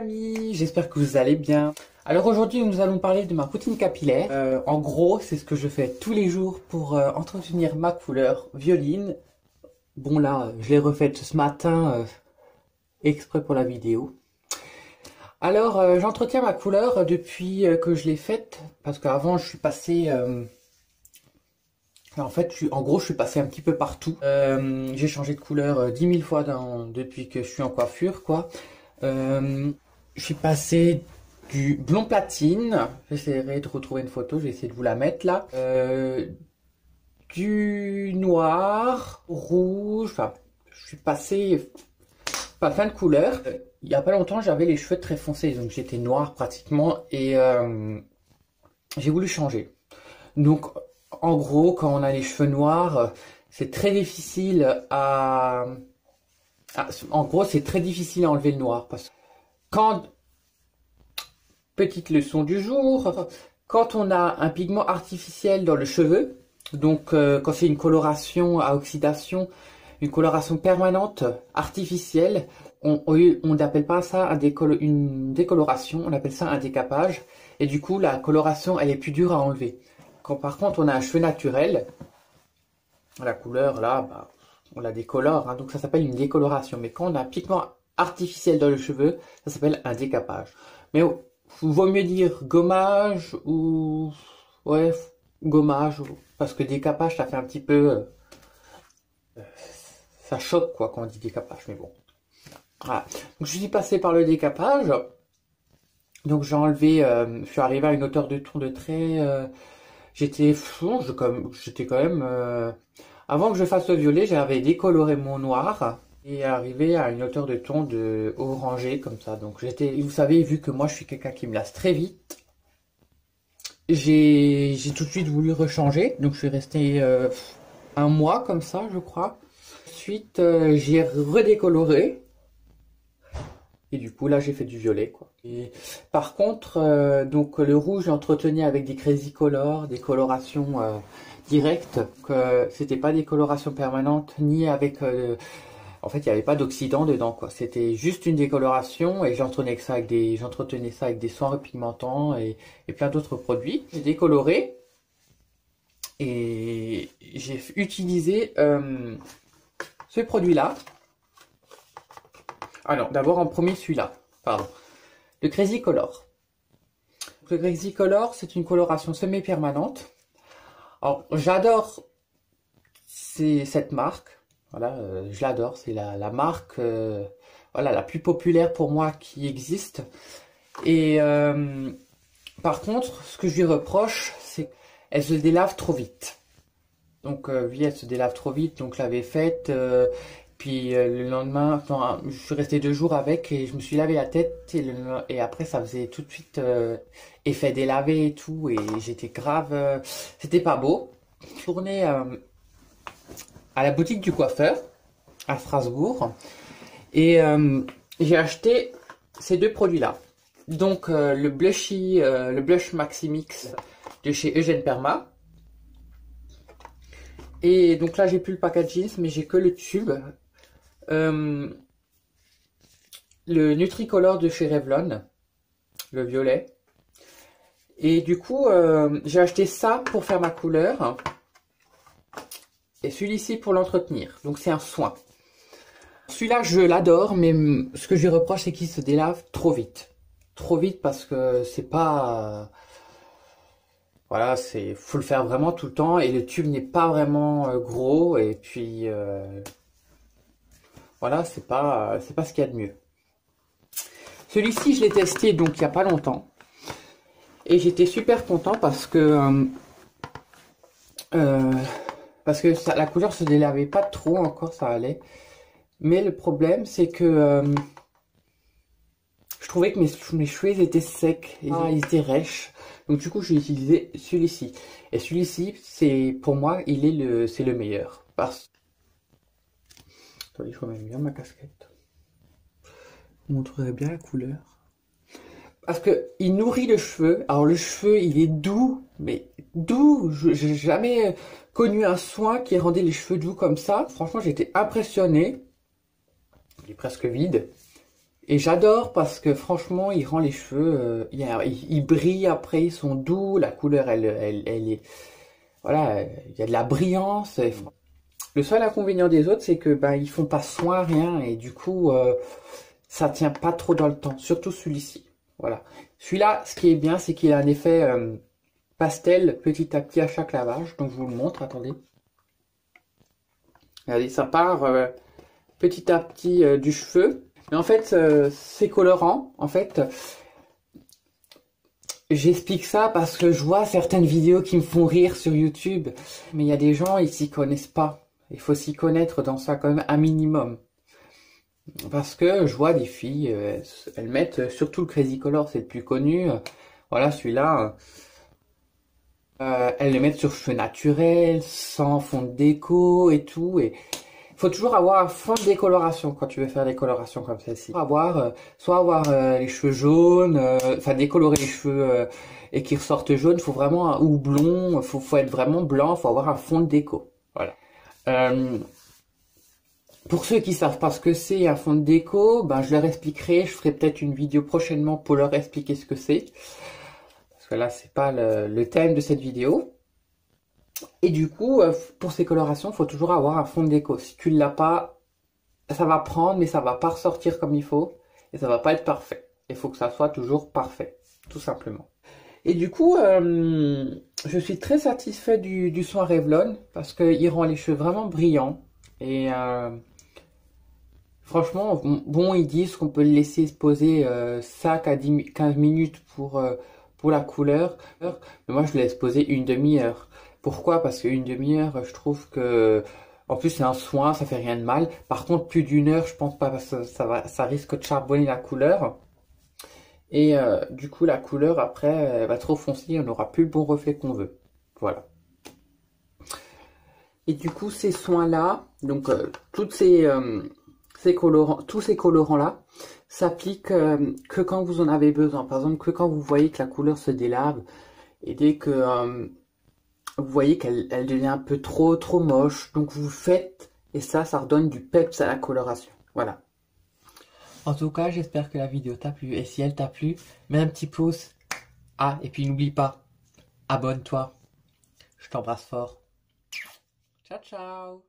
amis, j'espère que vous allez bien. Alors aujourd'hui nous allons parler de ma routine capillaire. En gros c'est ce que je fais tous les jours pour entretenir ma couleur violine. Bon là je l'ai refaite ce matin exprès pour la vidéo. Alors j'entretiens ma couleur depuis que je l'ai faite parce qu'avant je suis passé... En fait, en gros, je suis passé un petit peu partout. J'ai changé de couleur 10 000 fois depuis que je suis en coiffure, quoi. Je suis passé du blond platine. J'essaierai de retrouver une photo, je vais essayer de vous la mettre là. Du noir, rouge, enfin, je suis passé pas plein de couleurs. Il y a pas longtemps, j'avais les cheveux très foncés, donc j'étais noir pratiquement et j'ai voulu changer. Donc, en gros, quand on a les cheveux noirs, c'est très difficile en gros, c'est très difficile à enlever le noir. Parce que petite leçon du jour, quand on a un pigment artificiel dans le cheveu, donc quand c'est une coloration à oxydation, une coloration permanente artificielle, on n'appelle pas ça une décoloration, on appelle ça un décapage. Et du coup, la coloration, elle est plus dure à enlever. Quand par contre on a un cheveu naturel, la couleur là, bah, on la décolore, hein, donc ça s'appelle une décoloration. Mais quand on a un pigment artificiel dans le cheveu, ça s'appelle un décapage. Mais vaut mieux dire gommage ou... Ouais, gommage, parce que décapage ça fait un petit peu... ça choque quoi quand on dit décapage, mais bon. Voilà. Donc je suis passé par le décapage. Donc j'ai enlevé, je suis arrivé à une hauteur de ton de trait... J'étais quand même... Avant que je fasse le violet, j'avais décoloré mon noir et arrivé à une hauteur de ton de orangé comme ça. Donc vous savez, vu que moi je suis quelqu'un qui me lasse très vite, j'ai tout de suite voulu rechanger. Donc je suis resté un mois comme ça, je crois. Ensuite, j'ai redécoloré. Et du coup, là, j'ai fait du violet, quoi. Et, par contre, donc le rouge, j'entretenais avec des Crazy Color, des colorations directes. C'était pas des colorations permanentes, ni avec... en fait, il n'y avait pas d'oxydant dedans, quoi. C'était juste une décoloration et j'entretenais ça avec des soins repigmentants et plein d'autres produits. J'ai décoloré et j'ai utilisé ce produit-là. Ah non, d'abord en premier celui-là, pardon. Le Crazy Color. Le Crazy Color, c'est une coloration semi-permanente. Alors, j'adore cette marque. Voilà, je l'adore. C'est la marque voilà, la plus populaire pour moi qui existe. Et par contre, ce que je lui reproche, c'est qu'elle se délave trop vite. Donc, oui, elle se délave trop vite. Donc, je l'avais faite... Puis le lendemain, je suis resté 2 jours avec et je me suis lavé la tête et après ça faisait tout de suite effet délavé et tout et j'étais grave, c'était pas beau. Je tournais à la boutique du coiffeur à Strasbourg et j'ai acheté ces 2 produits-là. Donc le Blush Maxi Mix de chez Eugène Perma. Et donc là j'ai plus le packaging mais j'ai que le tube. Le Nutricolor de chez Revlon, le violet. Et du coup, j'ai acheté ça pour faire ma couleur. Et celui-ci pour l'entretenir. Donc c'est un soin. Celui-là, je l'adore, mais ce que je lui reproche, c'est qu'il se délave trop vite. Trop vite parce que c'est pas... voilà, faut le faire vraiment tout le temps. Et le tube n'est pas vraiment gros. Et puis... voilà, c'est pas ce qu'il y a de mieux. Celui-ci, je l'ai testé donc il n'y a pas longtemps. Et j'étais super content parce que la couleur se délavait pas trop encore, ça allait. Mais le problème, c'est que je trouvais que mes cheveux étaient secs, ils étaient rêches. Donc du coup, j'ai utilisé celui-ci. Et celui-ci, pour moi, c'est le meilleur. Attendez, je remets bien ma casquette. Je vous montrerai bien la couleur. Parce que il nourrit le cheveu. Alors le cheveu, il est doux, mais doux. J'ai jamais connu un soin qui rendait les cheveux doux comme ça. Franchement, j'étais impressionné. Il est presque vide. Et j'adore parce que franchement, il rend les cheveux, ils brillent après, ils sont doux, la couleur, elle est, voilà, il y a de la brillance. Le seul inconvénient des autres, c'est que ben ils font pas soin à rien et du coup, ça tient pas trop dans le temps, surtout celui-ci. Voilà. Celui-là, ce qui est bien, c'est qu'il a un effet pastel petit à petit à chaque lavage. Donc je vous le montre, attendez. Regardez, ça part petit à petit du cheveu. Mais en fait, c'est colorant. En fait, j'explique ça parce que je vois certaines vidéos qui me font rire sur YouTube. Mais il y a des gens, ils s'y connaissent pas. Il faut s'y connaître dans ça quand même un minimum. Parce que je vois des filles, elles mettent surtout le Crazy Color, c'est le plus connu. Voilà, celui-là, elles le mettent sur cheveux naturels, sans fond de déco et tout. Et faut toujours avoir un fond de décoloration quand tu veux faire des colorations comme celle-ci. Soit avoir les cheveux jaunes, enfin décolorer les cheveux et qui ressortent jaunes. Faut vraiment ou blond, faut être vraiment blanc. Faut avoir un fond de déco. Voilà. Pour ceux qui savent pas ce que c'est un fond de déco, ben je leur expliquerai. Je ferai peut-être une vidéo prochainement pour leur expliquer ce que c'est. Parce que là, c'est pas le thème de cette vidéo. Et du coup, pour ces colorations, il faut toujours avoir un fond de déco. Si tu ne l'as pas, ça va prendre, mais ça va pas ressortir comme il faut. Et ça va pas être parfait. Il faut que ça soit toujours parfait, tout simplement. Et du coup, je suis très satisfait du soin Revlon. Parce qu'il rend les cheveux vraiment brillants. Et franchement, bon, ils disent qu'on peut le laisser se poser 5 à 15 minutes pour la couleur. Mais moi, je le laisse poser une demi-heure. Pourquoi? Parce qu'une demi-heure, je trouve que... En plus, c'est un soin, ça fait rien de mal. Par contre, plus d'une heure, je pense pas, parce que ça risque de charbonner la couleur. Et du coup, la couleur, après, elle va trop foncer, on n'aura plus le bon reflet qu'on veut. Voilà. Et du coup, ces soins-là, donc toutes ces colorants, tous ces colorants-là s'appliquent que quand vous en avez besoin. Par exemple, que quand vous voyez que la couleur se délave et dès que vous voyez qu'elle devient un peu trop moche. Donc vous faites et ça redonne du peps à la coloration. Voilà. En tout cas, j'espère que la vidéo t'a plu. Et si elle t'a plu, mets un petit pouce. Ah, et puis n'oublie pas, abonne-toi. Je t'embrasse fort. Ciao, ciao.